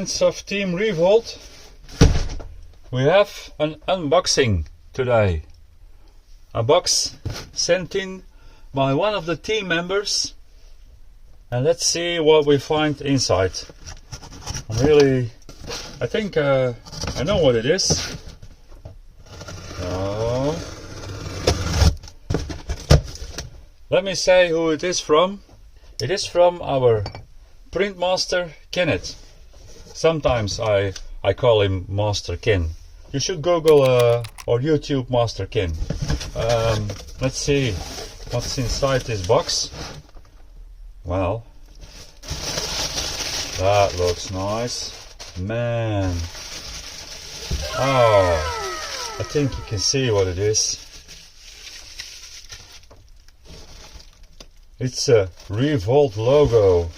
friends of Team ReVolt, we have an unboxing today. A box sent in by one of the team members, and let's see what we find inside. I think I know what it is. So, let me say who it is from. It is from our printmaster Kenneth. Sometimes I call him Master Ken. You should Google or YouTube Master Ken. Let's see what's inside this box. Well, that looks nice, man. Oh, I think you can see what it is. It's a ReVolt logo,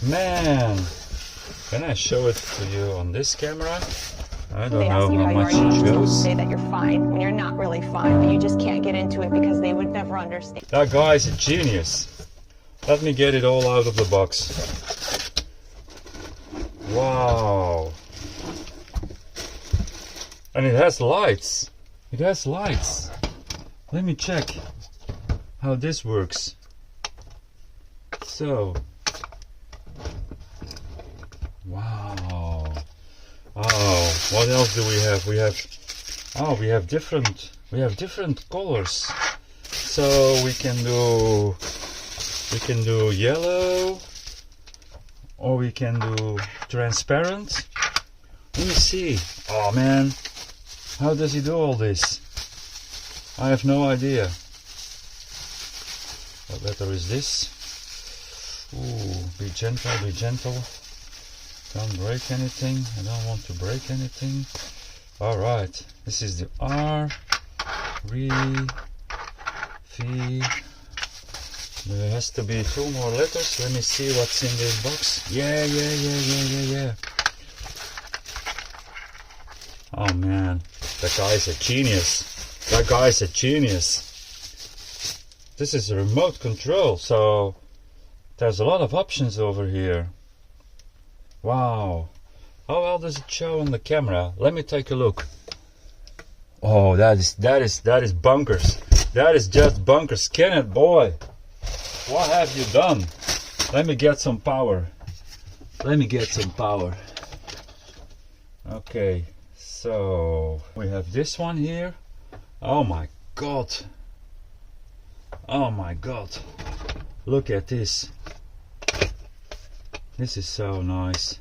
man. Can I show it to you on this camera? I don't know how much it shows. Say that you're fine when you're not really fine, but you just can't get into it because they would never understand. That guy is a genius. Let me get it all out of the box. Wow. And it has lights. It has lights. Let me check how this works. So, wow. Oh, what else do we have? We have different colors. So we can do yellow, or we can do transparent. Let me see. Oh man, how does he do all this? I have no idea. What letter is this? Ooh, be gentle, be gentle. Don't break anything. I don't want to break anything. Alright, this is the R, V. There has to be 2 more letters. Let me see what's in this box. Yeah. Oh man, that guy's a genius. That guy's a genius. This is a remote control, so there's a lot of options over here. Wow. How well does it show on the camera? Let me take a look. Oh, that is bunkers. That is just bunkers. Kenneth, boy, what have you done? Let me get some power. Okay, so we have this one here. Oh my god. Look at this. This is so nice.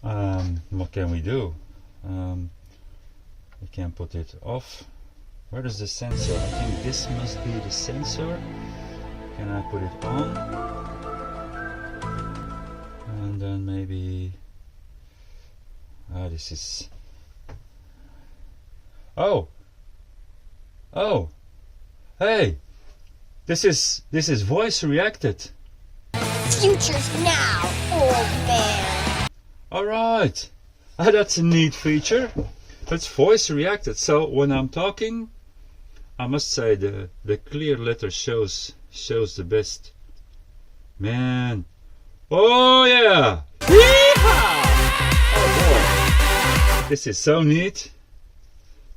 What can we do? We can put it off. Where is the sensor? I think this must be the sensor. Can I put it on? And then maybe... this is... Oh! Hey! This is voice reacted. Future's now, old man. Alright. That's a neat feature. It's voice reacted. So when I'm talking, I must say the clear letter shows the best. Man. Oh yeah! Yeehaw! Oh boy. This is so neat.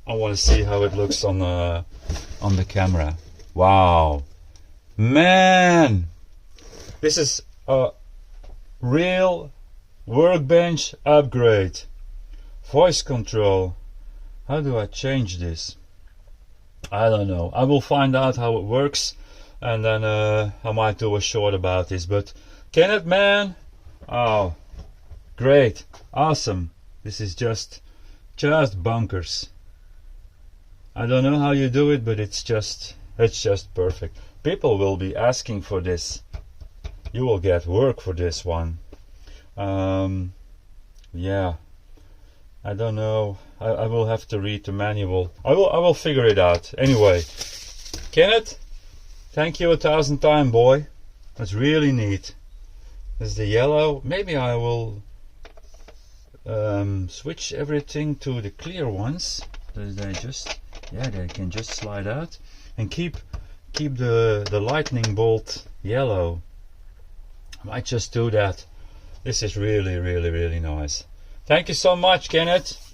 I want to see how it looks on the camera. Wow. Man, this is a real workbench upgrade. Voice control. How do I change this? I don't know. I will find out how it works, and then I might do a short about this. But Kenneth, man, oh, great, awesome. This is just bunkers. I don't know how you do it, but it's just perfect. People will be asking for this. You will get work for this one. Yeah, I don't know. I will have to read the manual. I will figure it out. Anyway, Kenneth, thank you 1,000 times, boy. That's really neat. There's the yellow. Maybe I will switch everything to the clear ones. They can just slide out, and keep the lightning bolt yellow. I might just do that. This is really, really, really nice. Thank you so much, Kenneth.